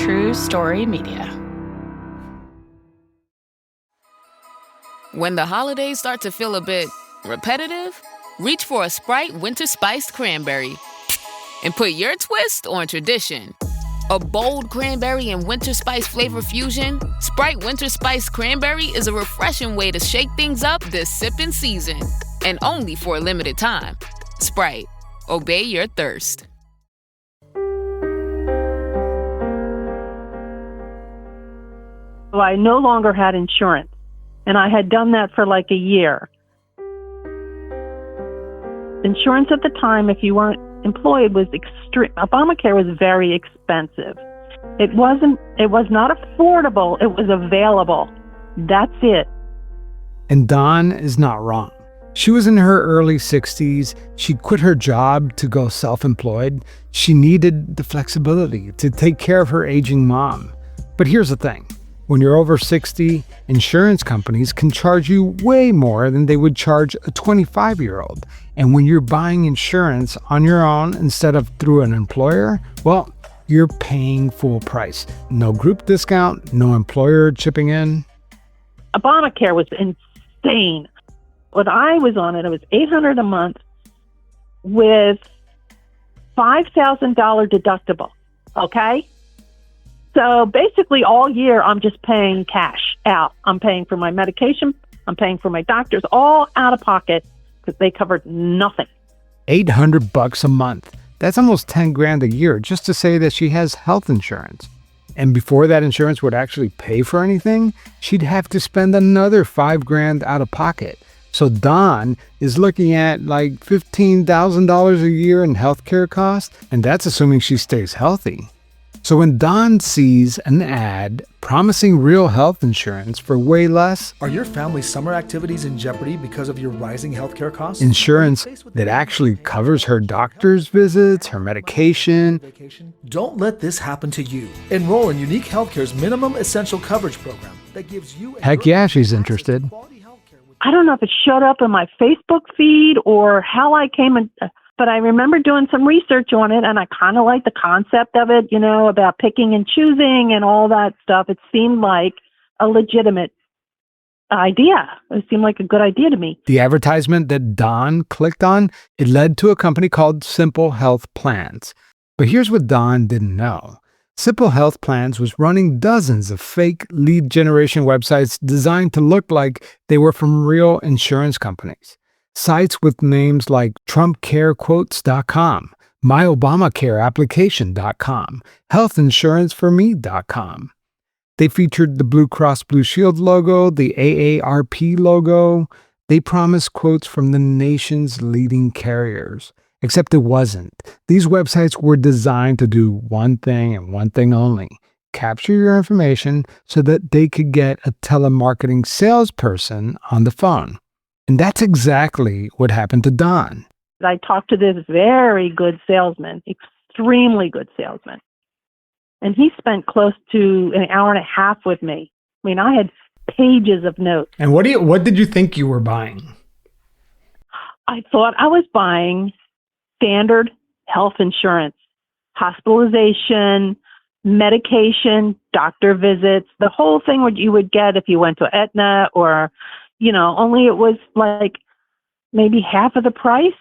True Story Media. When the holidays start to feel a bit repetitive, reach for a Sprite Winter Spiced Cranberry and put your twist on tradition. A bold cranberry and winter spice flavor fusion, Sprite Winter Spiced Cranberry is a refreshing way to shake things up this sipping season. And only for a limited time. Sprite. Obey your thirst. So I no longer had insurance, and I had done that for like a year. Insurance at the time, if you weren't employed, was extreme. Obamacare was very expensive. It was not affordable, it was available. That's it. And Dawn is not wrong. She was in her early 60s. She quit her job to go self-employed. She needed the flexibility to take care of her aging mom. But here's the thing. When you're over 60, insurance companies can charge you way more than they would charge a 25-year-old. And when you're buying insurance on your own instead of through an employer, well, you're paying full price. No group discount, no employer chipping in. Obamacare was insane. When I was on it, it was $800 a month with $5,000 deductible, okay? So basically all year, I'm just paying cash out. I'm paying for my medication. I'm paying for my doctors, all out of pocket because they covered nothing. $800 a month. That's almost 10 grand a year just to say that she has health insurance. And before that insurance would actually pay for anything, she'd have to spend another 5 grand out of pocket. So Dawn is looking at like $15,000 a year in healthcare costs, and that's assuming she stays healthy. So when Dawn sees an ad promising real health insurance for way less, are your family's summer activities in jeopardy because of your rising healthcare costs? Insurance that actually covers her doctor's visits, her medication. Don't let this happen to you. Enroll in Unique Healthcare's minimum essential coverage program that gives you. Heck yeah, she's interested. I don't know if it showed up in my Facebook feed or how I came in, but I remember doing some research on it, and I kind of liked the concept of it, you know, about picking and choosing and all that stuff. It seemed like a legitimate idea. It seemed like a good idea to me. The advertisement that Dawn clicked on, it led to a company called Simple Health Plans. But here's what Dawn didn't know. Simple Health Plans was running dozens of fake lead generation websites designed to look like they were from real insurance companies. Sites with names like TrumpCareQuotes.com, MyObamacareApplication.com, HealthInsuranceForMe.com. They featured the Blue Cross Blue Shield logo, the AARP logo. They promised quotes from the nation's leading carriers. Except it wasn't. These websites were designed to do one thing and one thing only: capture your information so that they could get a telemarketing salesperson on the phone. And that's exactly what happened to Dawn. I talked to this very good salesman, extremely good salesman. And he spent close to an hour and a half with me. I mean, I had pages of notes. And what did you think you were buying? I thought I was buying standard health insurance, hospitalization, medication, doctor visits, the whole thing what you would get if you went to Aetna, or, you know, only it was like maybe half of the price.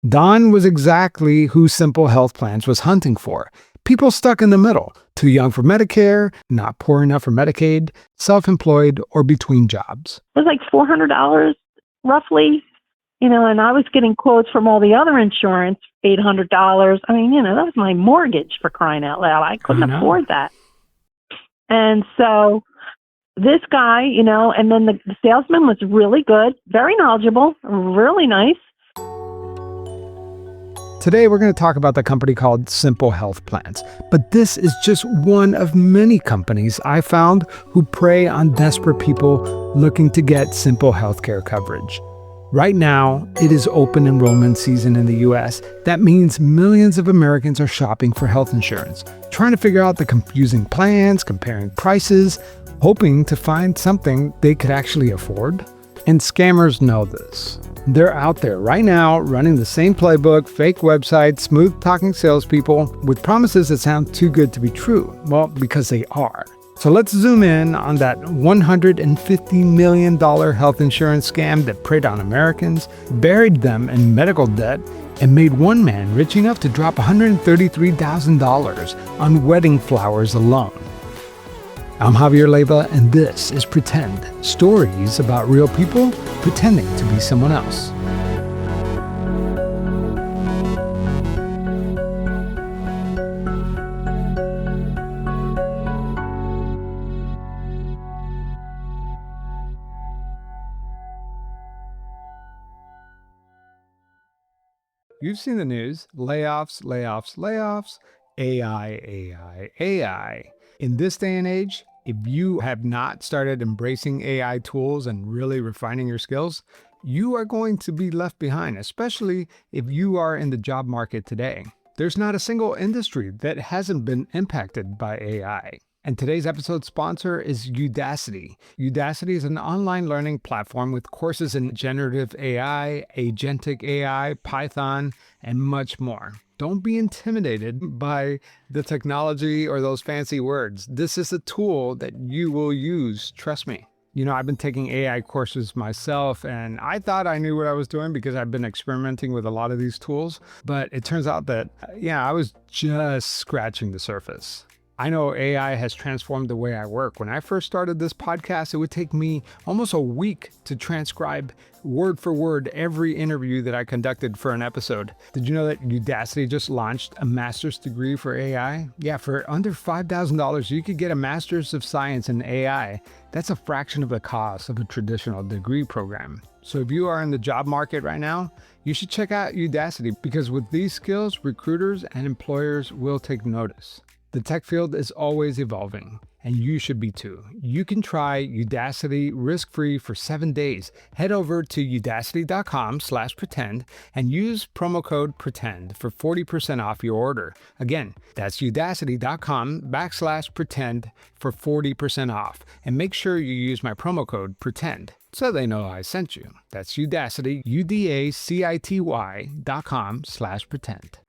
Dawn was exactly who Simple Health Plans was hunting for. People stuck in the middle, too young for Medicare, not poor enough for Medicaid, self-employed, or between jobs. It was like $400 roughly. You know, and I was getting quotes from all the other insurance, $800. I mean, you know, that was my mortgage, for crying out loud. I couldn't afford that. And so this guy, you know, and then the salesman was really good, very knowledgeable, really nice. Today, we're going to talk about the company called Simple Health Plans. But this is just one of many companies I found who prey on desperate people looking to get simple healthcare coverage. Right now, it is open enrollment season in the U.S. That means millions of Americans are shopping for health insurance, trying to figure out the confusing plans, comparing prices, hoping to find something they could actually afford. And scammers know this. They're out there right now running the same playbook, fake websites, smooth-talking salespeople with promises that sound too good to be true. Well, because they are. So let's zoom in on that $150 million health insurance scam that preyed on Americans, buried them in medical debt, and made one man rich enough to drop $133,000 on wedding flowers alone. I'm Javier Leiva, and this is Pretend, stories about real people pretending to be someone else. You've seen the news. Layoffs, layoffs, layoffs. AI. In this day and age, if you have not started embracing AI tools and really refining your skills, you are going to be left behind, especially if you are in the job market today. There's not a single industry that hasn't been impacted by AI. And today's episode sponsor is Udacity. Udacity is an online learning platform with courses in generative AI, agentic AI, Python, and much more. Don't be intimidated by the technology or those fancy words. This is a tool that you will use, trust me. You know, I've been taking AI courses myself, and I thought I knew what I was doing because I've been experimenting with a lot of these tools. But it turns out that, I was just scratching the surface. I know AI has transformed the way I work. When I first started this podcast, it would take me almost a week to transcribe word for word every interview that I conducted for an episode. Did you know that Udacity just launched a master's degree for AI? Yeah, for under $5,000, you could get a master's of science in AI. That's a fraction of the cost of a traditional degree program. So if you are in the job market right now, you should check out Udacity, because with these skills, recruiters and employers will take notice. The tech field is always evolving, and you should be too. You can try Udacity risk-free for 7 days. Head over to udacity.com/pretend and use promo code PRETEND for 40% off your order. Again, that's udacity.com/pretend for 40% off. And make sure you use my promo code PRETEND so they know I sent you. That's Udacity, udacity.com/pretend.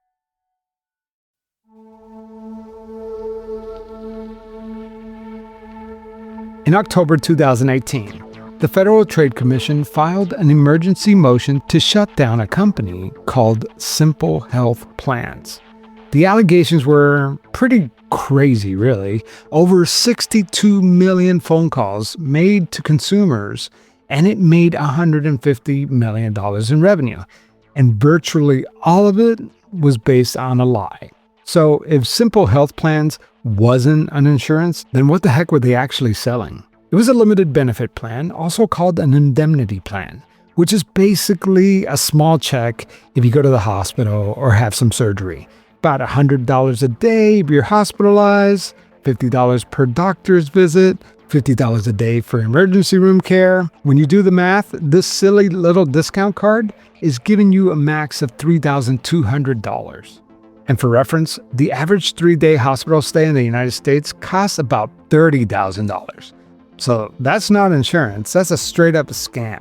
In October 2018, the Federal Trade Commission filed an emergency motion to shut down a company called Simple Health Plans. The allegations were pretty crazy, really. Over 62 million phone calls made to consumers, and it made $150 million in revenue. And virtually all of it was based on a lie. So if Simple Health Plans wasn't an insurance, then what the heck were they actually selling? It was a limited benefit plan, also called an indemnity plan, which is basically a small check if you go to the hospital or have some surgery. About $100 a day if you're hospitalized, $50 per doctor's visit, $50 a day for emergency room care. When you do the math, this silly little discount card is giving you a max of $3,200. And for reference, the average 3-day hospital stay in the United States costs about $30,000. So that's not insurance, that's a straight up scam.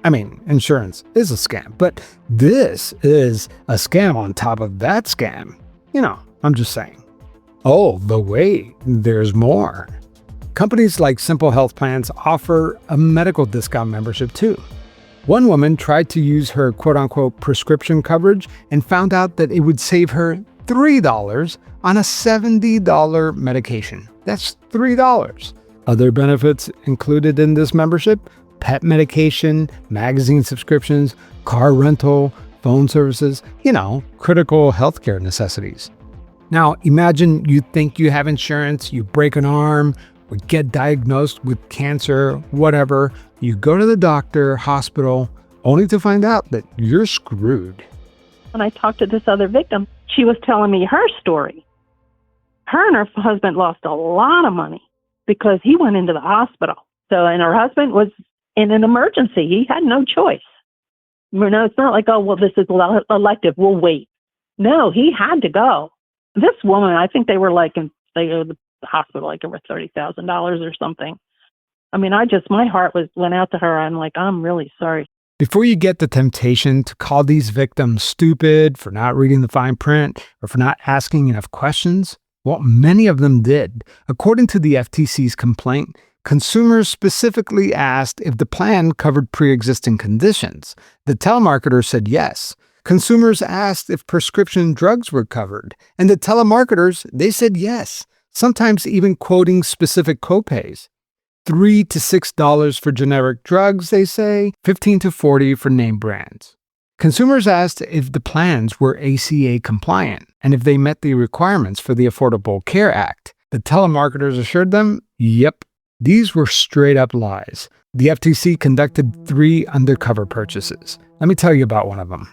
I mean, insurance is a scam, but this is a scam on top of that scam. I'm just saying. Oh, but wait, there's more. Companies like Simple Health Plans offer a medical discount membership too. One woman tried to use her quote-unquote prescription coverage and found out that it would save her $3 on a $70 medication. That's $3. Other benefits included in this membership: pet medication, magazine subscriptions, car rental, phone services, critical healthcare necessities. Now, imagine you think you have insurance, you break an arm, or get diagnosed with cancer, whatever. You go to the doctor, hospital, only to find out that you're screwed. When I talked to this other victim, she was telling me her story. Her and her husband lost a lot of money because he went into the hospital. And her husband was in an emergency. He had no choice. It's not like, oh, well, this is elective, we'll wait. No, he had to go. This woman, I think they were the hospital over $30,000 or something. I mean, my heart went out to her. I'm like, I'm really sorry. Before you get the temptation to call these victims stupid for not reading the fine print or for not asking enough questions, well, many of them did. According to the FTC's complaint, consumers specifically asked if the plan covered pre-existing conditions. The telemarketer said yes. Consumers asked if prescription drugs were covered, and the telemarketers, they said yes, sometimes even quoting specific copays. $3 to $6 for generic drugs, they say, $15 to $40 for name brands. Consumers asked if the plans were ACA compliant and if they met the requirements for the Affordable Care Act. The telemarketers assured them, yep, these were straight up lies. The FTC conducted 3 undercover purchases. Let me tell you about one of them.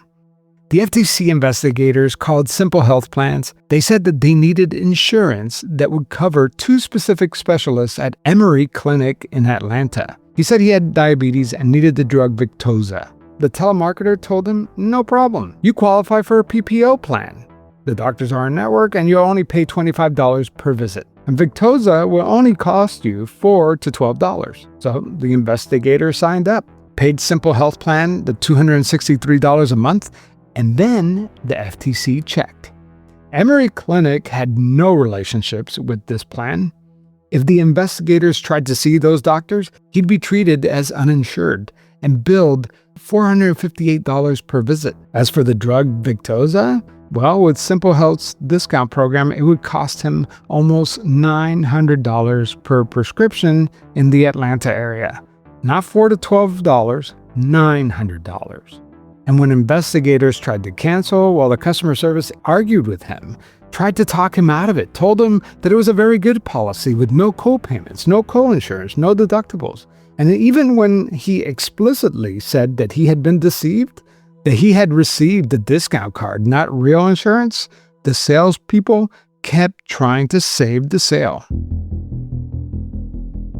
The FTC investigators called Simple Health Plans. They said that they needed insurance that would cover 2 specific specialists at Emory Clinic in Atlanta. He said he had diabetes and needed the drug Victoza. The telemarketer told him, no problem. You qualify for a PPO plan. The doctors are in network and you'll only pay $25 per visit. And Victoza will only cost you $4 to $12. So the investigator signed up, paid Simple Health Plan the $263 a month, and then the FTC checked. Emory Clinic had no relationships with this plan. If the investigators tried to see those doctors, he'd be treated as uninsured and billed $458 per visit. As for the drug Victoza, well, with Simple Health's discount program, it would cost him almost $900 per prescription in the Atlanta area. Not $4 to $12, $900. And when investigators tried to cancel, well, the customer service argued with him, tried to talk him out of it, told him that it was a very good policy with no co-payments, no co-insurance, no deductibles. And even when he explicitly said that he had been deceived, that he had received the discount card, not real insurance, the salespeople kept trying to save the sale.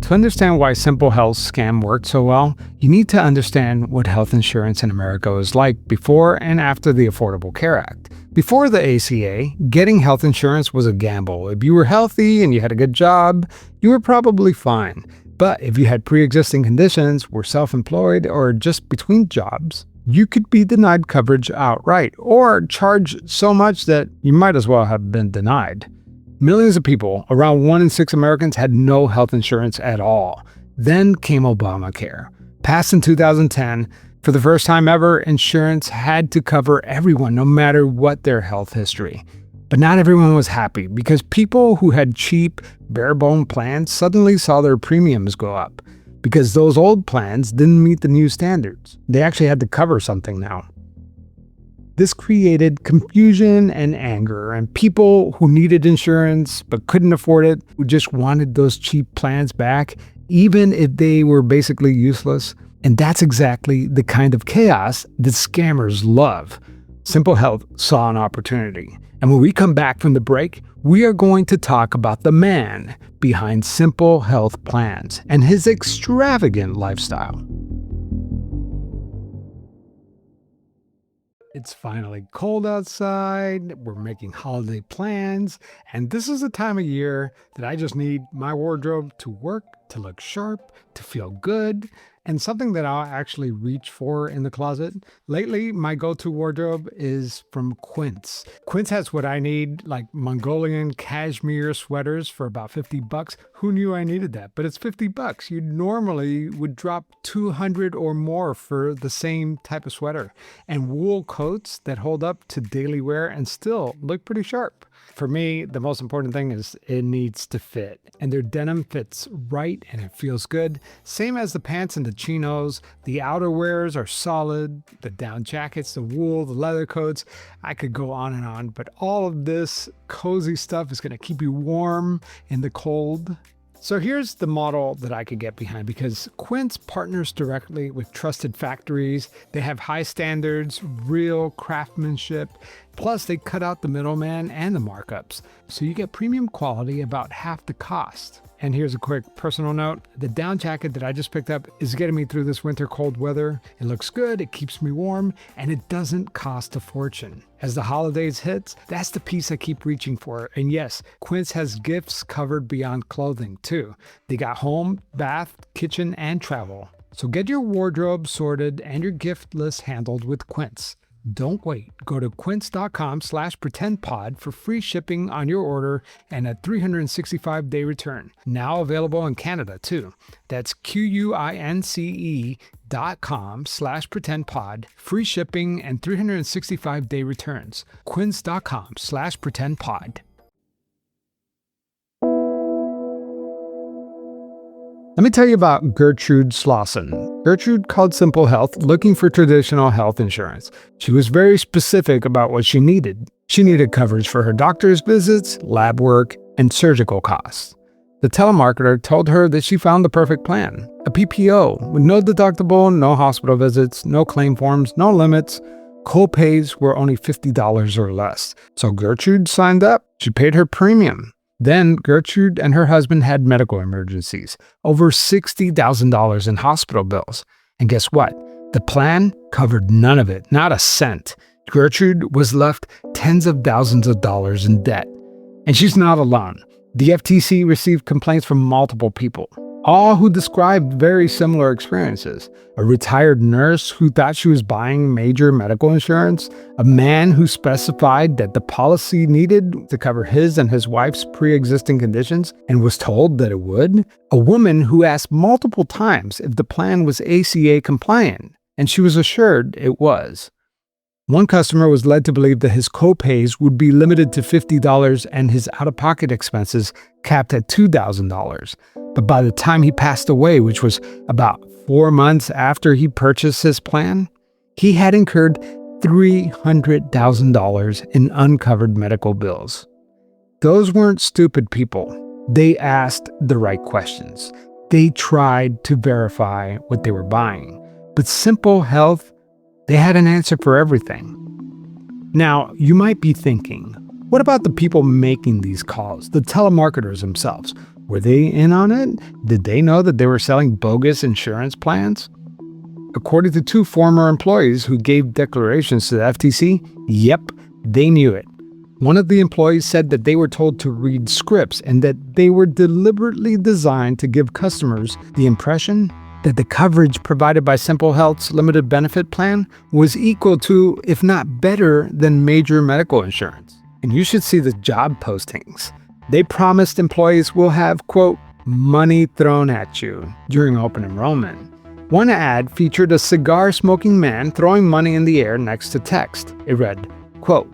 To understand why Simple Health's scam worked so well, you need to understand what health insurance in America was like before and after the Affordable Care Act. Before the ACA, getting health insurance was a gamble. If you were healthy and you had a good job, you were probably fine. But if you had pre-existing conditions, were self-employed, or just between jobs, you could be denied coverage outright or charged so much that you might as well have been denied. Millions of people, around 1 in 6 Americans, had no health insurance at all. Then came Obamacare. Passed in 2010, for the first time ever, insurance had to cover everyone, no matter what their health history. But not everyone was happy because people who had cheap, bare-bone plans suddenly saw their premiums go up because those old plans didn't meet the new standards. They actually had to cover something now. This created confusion and anger, and people who needed insurance but couldn't afford it, who just wanted those cheap plans back, even if they were basically useless. And that's exactly the kind of chaos that scammers love. Simple Health saw an opportunity. And when we come back from the break, we are going to talk about the man behind Simple Health Plans and his extravagant lifestyle. It's finally cold outside, we're making holiday plans, and this is the time of year that I just need my wardrobe to work, to look sharp, to feel good, and something that I'll actually reach for in the closet. Lately, my go-to wardrobe is from Quince. Quince has what I need, like Mongolian cashmere sweaters for about $50. Who knew I needed that? But it's $50. You normally would drop $200 or more for the same type of sweater. And wool coats that hold up to daily wear and still look pretty sharp. For me, the most important thing is it needs to fit. And their denim fits right and it feels good. Same as the pants and the chinos. The outerwears are solid. The down jackets, the wool, the leather coats. I could go on, but all of this cozy stuff is going to keep you warm in the cold. So here's the model that I could get behind because Quince partners directly with trusted factories. They have high standards, real craftsmanship. Plus, they cut out the middleman and the markups. So you get premium quality about half the cost. And here's a quick personal note. The down jacket that I just picked up is getting me through this winter cold weather. It looks good, it keeps me warm, and it doesn't cost a fortune. As the holidays hits, that's the piece I keep reaching for. And yes, Quince has gifts covered beyond clothing too. They got home, bath, kitchen, and travel. So get your wardrobe sorted and your gift list handled with Quince. Don't wait. Go to quince.com/pretendpod for free shipping on your order and a 365-day return. Now available in Canada too. That's QUINCE.com/pretendpod. Free shipping and 365-day returns. Quince.com/pretendpod. Let me tell you about Gertrude Slauson. Gertrude called Simple Health looking for traditional health insurance. She was very specific about what she needed. She needed coverage for her doctor's visits, lab work, and surgical costs. The telemarketer told her that she found the perfect plan. A PPO with no deductible, no hospital visits, no claim forms, no limits. Co-pays were only $50 or less. So Gertrude signed up. She paid her premium. Then Gertrude and her husband had medical emergencies, over $60,000 in hospital bills. And guess what? The plan covered none of it, not a cent. Gertrude was left tens of thousands of dollars in debt. And she's not alone. The FTC received complaints from multiple people, all who described very similar experiences. A retired nurse who thought she was buying major medical insurance, a man who specified that the policy needed to cover his and his wife's pre-existing conditions and was told that it would, a woman who asked multiple times if the plan was ACA compliant, and she was assured it was. One customer was led to believe that his co-pays would be limited to $50 and his out-of-pocket expenses capped at $2,000. But by the time he passed away, which was about 4 months after he purchased his plan, he had incurred $300,000 in uncovered medical bills. Those weren't stupid people. They asked the right questions. They tried to verify what they were buying. But Simple Health, they had an answer for everything. Now, you might be thinking, what about the people making these calls, the telemarketers themselves? Were they in on it? Did they know that they were selling bogus insurance plans? According to 2 former employees who gave declarations to the FTC, yep, they knew it. One of the employees said that they were told to read scripts and that they were deliberately designed to give customers the impression that the coverage provided by Simple Health's limited benefit plan was equal to, if not better than, major medical insurance. And you should see the job postings. They promised employees will have, quote, money thrown at you during open enrollment. One ad featured a cigar-smoking man throwing money in the air next to text. It read, quote,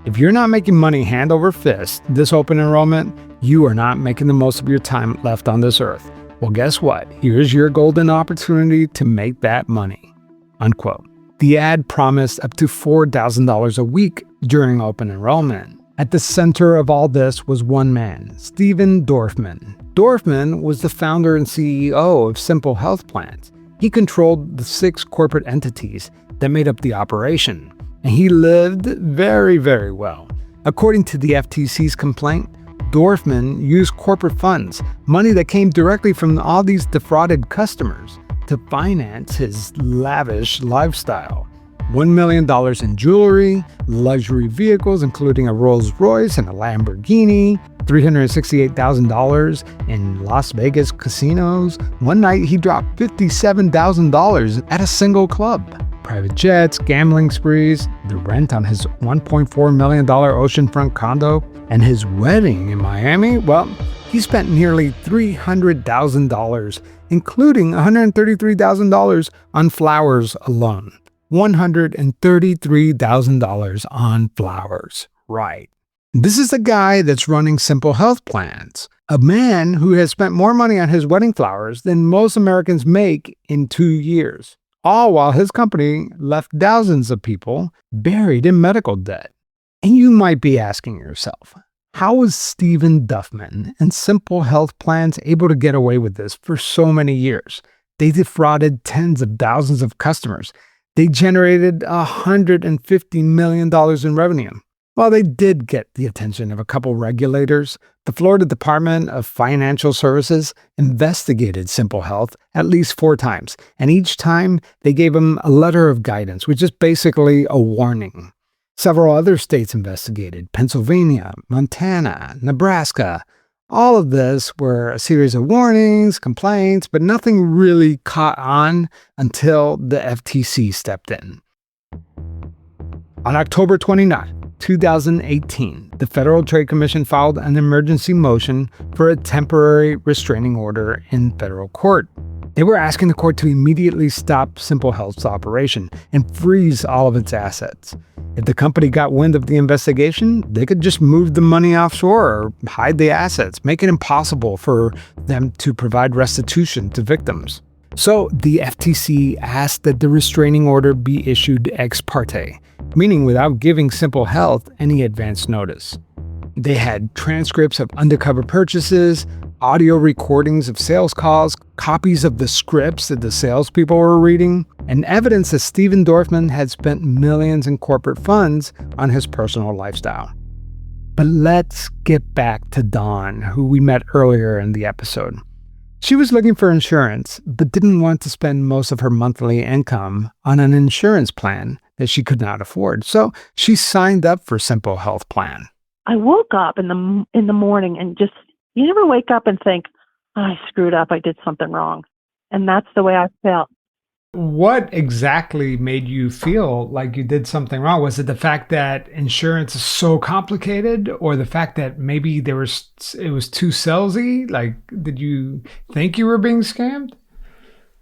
if you're not making money hand over fist this open enrollment, you are not making the most of your time left on this earth. Well, guess what? Here's your golden opportunity to make that money, unquote. The ad promised up to $4,000 a week during open enrollment. At the center of all this was one man, Steven Dorfman. Dorfman was the founder and CEO of Simple Health Plans. He controlled the 6 corporate entities that made up the operation, and he lived very, very well. According to the FTC's complaint, Dorfman used corporate funds, money that came directly from all these defrauded customers, to finance his lavish lifestyle. $1 million in jewelry, luxury vehicles including a Rolls Royce and a Lamborghini, $368,000 in Las Vegas casinos. One night he dropped $57,000 at a single club. Private jets, gambling sprees, the rent on his $1.4 million oceanfront condo, and his wedding in Miami. Well, he spent nearly $300,000, including $133,000 on flowers alone. $133,000 on flowers. Right. This is the guy that's running Simple Health Plans, a man who has spent more money on his wedding flowers than most Americans make in 2 years, all while his company left thousands of people buried in medical debt. And you might be asking yourself, how was Steven Dorfman and Simple Health Plans able to get away with this for so many years? They defrauded tens of thousands of customers. They generated $150 million in revenue. While they did get the attention of a couple regulators, the Florida Department of Financial Services investigated Simple Health at least 4 times, and each time they gave them a letter of guidance, which is basically a warning. Several other states investigated: Pennsylvania, Montana, Nebraska. All of this were a series of warnings, complaints, but nothing really caught on until the FTC stepped in. On October 29, 2018, the Federal Trade Commission filed an emergency motion for a temporary restraining order in federal court. They were asking the court to immediately stop Simple Health's operation and freeze all of its assets. If the company got wind of the investigation, they could just move the money offshore or hide the assets, make it impossible for them to provide restitution to victims. So the FTC asked that the restraining order be issued ex parte, meaning without giving Simple Health any advance notice. They had transcripts of undercover purchases, audio recordings of sales calls, copies of the scripts that the salespeople were reading, and evidence that Steven Dorfman had spent millions in corporate funds on his personal lifestyle. But let's get back to Dawn, who we met earlier in the episode. She was looking for insurance, but didn't want to spend most of her monthly income on an insurance plan that she could not afford. So she signed up for Simple Health Plan. I woke up in the morning and just, you never wake up and think, oh, I screwed up, I did something wrong. And that's the way I felt. What exactly made you feel like you did something wrong? Was it the fact that insurance is so complicated, or the fact that maybe it was too salesy? Like, did you think you were being scammed?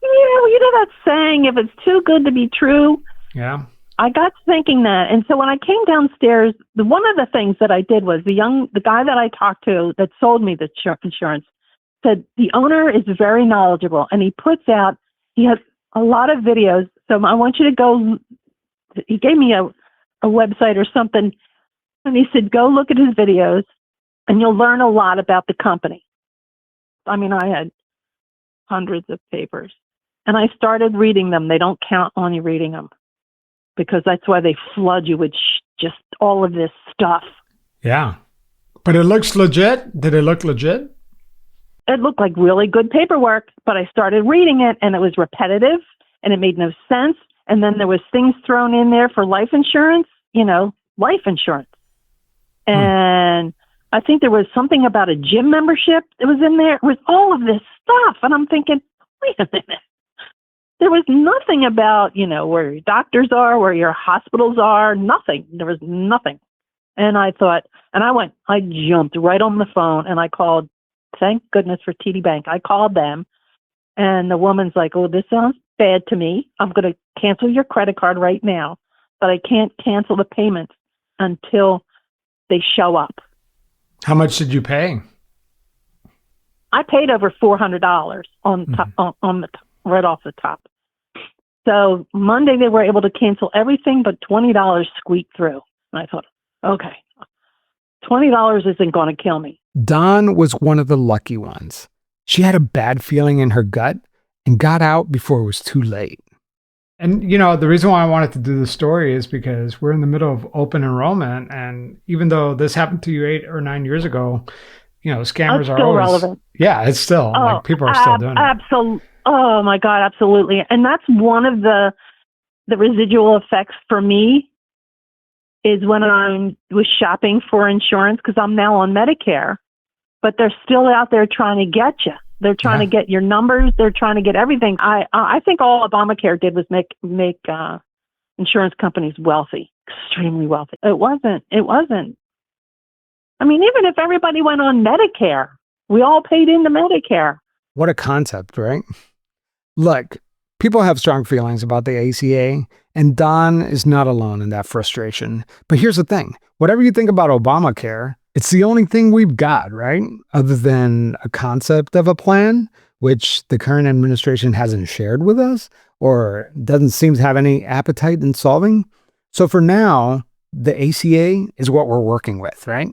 Yeah, well, you know that saying, if it's too good to be true? Yeah. I got thinking that. And so when I came downstairs, one of the things that I did was the guy that I talked to that sold me the insurance said the owner is very knowledgeable, and he has a lot of videos. So I want you to go, he gave me a website or something, and he said, go look at his videos and you'll learn a lot about the company. I mean, I had hundreds of papers and I started reading them. They don't count on you reading them because that's why they flood you with just all of this stuff. Yeah. But it looks legit. Did it look legit? It looked like really good paperwork, but I started reading it and it was repetitive and it made no sense. And then there was things thrown in there for life insurance, life insurance. And I think there was something about a gym membership that was in there. It was all of this stuff. And I'm thinking, wait a minute. There was nothing about, where your doctors are, where your hospitals are, nothing. There was nothing. And I thought, I jumped right on the phone and I called, thank goodness for TD Bank. I called them and the woman's like, oh, this sounds bad to me. I'm going to cancel your credit card right now, but I can't cancel the payment until they show up. How much did you pay? I paid over $400 right off the top. So Monday they were able to cancel everything, but $20 squeaked through. And I thought, okay, $20 isn't going to kill me. Dawn was one of the lucky ones. She had a bad feeling in her gut and got out before it was too late. And, the reason why I wanted to do this story is because we're in the middle of open enrollment. And even though this happened to you 8 or 9 years ago, scammers are always relevant. Yeah, it's still people are still doing it. Absolutely. Oh my God, absolutely. And that's one of the residual effects for me is when I was shopping for insurance, because I'm now on Medicare, but they're still out there trying to get you. They're trying to get your numbers. They're trying to get everything. I think all Obamacare did was make insurance companies wealthy, extremely wealthy. It wasn't. I mean, even if everybody went on Medicare, we all paid into Medicare. What a concept, right? Look, people have strong feelings about the ACA, and Dawn is not alone in that frustration. But here's the thing. Whatever you think about Obamacare, it's the only thing we've got, right? Other than a concept of a plan, which the current administration hasn't shared with us or doesn't seem to have any appetite in solving. So for now, the ACA is what we're working with, right?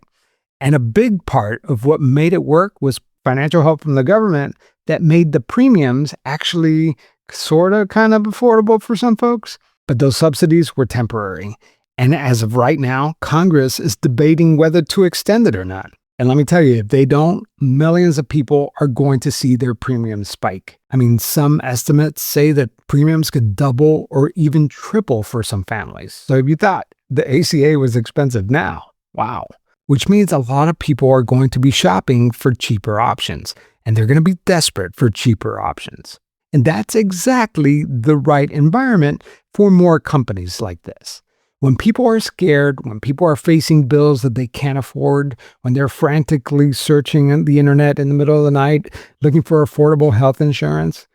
And a big part of what made it work was financial help from the government that made the premiums actually kind of affordable for some folks. But those subsidies were temporary. And as of right now, Congress is debating whether to extend it or not. And let me tell you, if they don't, millions of people are going to see their premiums spike. I mean, some estimates say that premiums could double or even triple for some families. So if you thought the ACA was expensive now, wow. Which means a lot of people are going to be shopping for cheaper options, and they're going to be desperate for cheaper options. And that's exactly the right environment for more companies like this. When people are scared, when people are facing bills that they can't afford, when they're frantically searching on the internet in the middle of the night looking for affordable health insurance,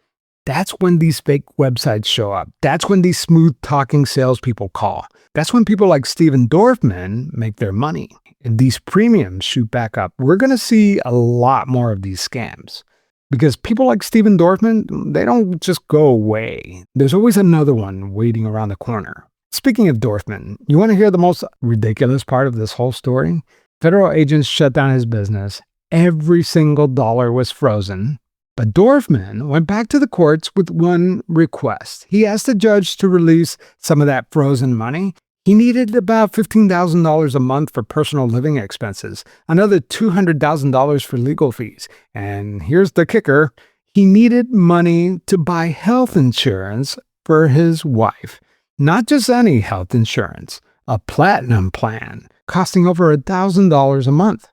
that's when these fake websites show up. That's when these smooth-talking salespeople call. That's when people like Steven Dorfman make their money. And these premiums shoot back up. We're going to see a lot more of these scams. Because people like Steven Dorfman, they don't just go away. There's always another one waiting around the corner. Speaking of Dorfman, you want to hear the most ridiculous part of this whole story? Federal agents shut down his business. Every single dollar was frozen. But Dorfman went back to the courts with one request. He asked the judge to release some of that frozen money. He needed about $15,000 a month for personal living expenses, another $200,000 for legal fees. And here's the kicker. He needed money to buy health insurance for his wife. Not just any health insurance, a platinum plan costing over $1,000 a month.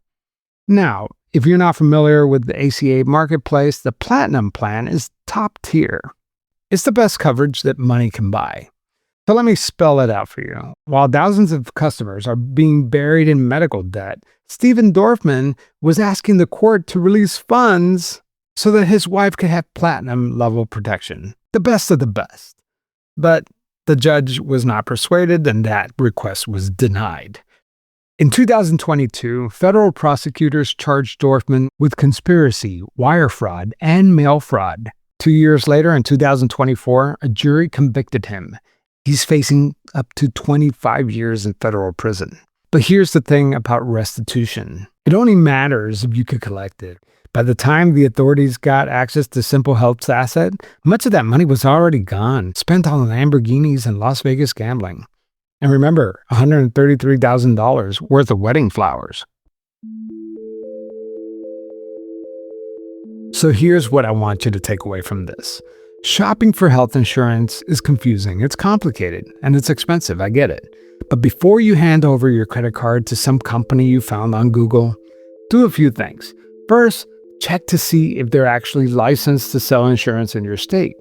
Now, if you're not familiar with the ACA marketplace, the platinum plan is top tier. It's the best coverage that money can buy. So let me spell it out for you. While thousands of customers are being buried in medical debt, Steven Dorfman was asking the court to release funds so that his wife could have platinum level protection, the best of the best. But the judge was not persuaded, and that request was denied. In 2022, federal prosecutors charged Dorfman with conspiracy, wire fraud, and mail fraud. 2 years later, in 2024, a jury convicted him. He's facing up to 25 years in federal prison. But here's the thing about restitution. It only matters if you could collect it. By the time the authorities got access to Simple Health's asset, much of that money was already gone, spent on Lamborghinis and Las Vegas gambling. And remember, $133,000 worth of wedding flowers. So here's what I want you to take away from this. Shopping for health insurance is confusing, it's complicated, and it's expensive, I get it. But before you hand over your credit card to some company you found on Google, do a few things. First, check to see if they're actually licensed to sell insurance in your state.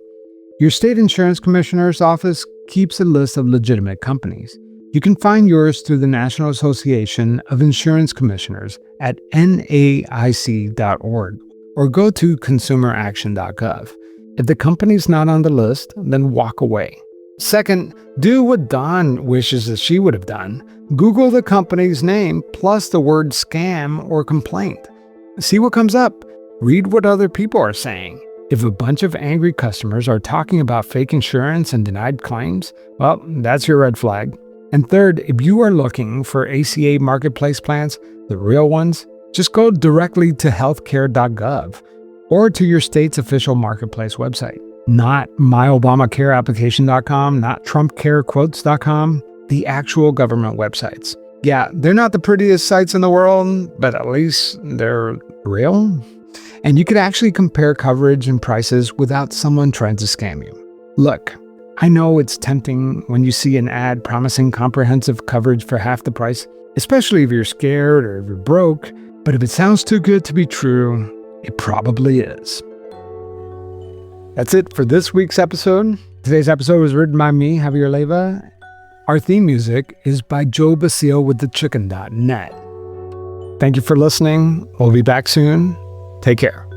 Your state insurance commissioner's office keeps a list of legitimate companies. You can find yours through the National Association of Insurance Commissioners at NAIC.org or go to consumeraction.gov. If the company's not on the list, then walk away. Second, do what Dawn wishes that she would have done. Google the company's name plus the word scam or complaint. See what comes up. Read what other people are saying. If a bunch of angry customers are talking about fake insurance and denied claims, well, that's your red flag. And third, if you are looking for ACA marketplace plans, the real ones, just go directly to LocalHelp.HealthCare.gov or to your state's official marketplace website. Not myobamacare.application.com, not trumpcarequotes.com, the actual government websites. Yeah, they're not the prettiest sites in the world, but at least they're real. And you could actually compare coverage and prices without someone trying to scam you. Look, I know it's tempting when you see an ad promising comprehensive coverage for half the price, especially if you're scared or if you're broke. But if it sounds too good to be true, it probably is. That's it for this week's episode. Today's episode was written by me, Javier Leiva. Our theme music is by Joe Basile with thechicken.net. Thank you for listening. We'll be back soon. Take care.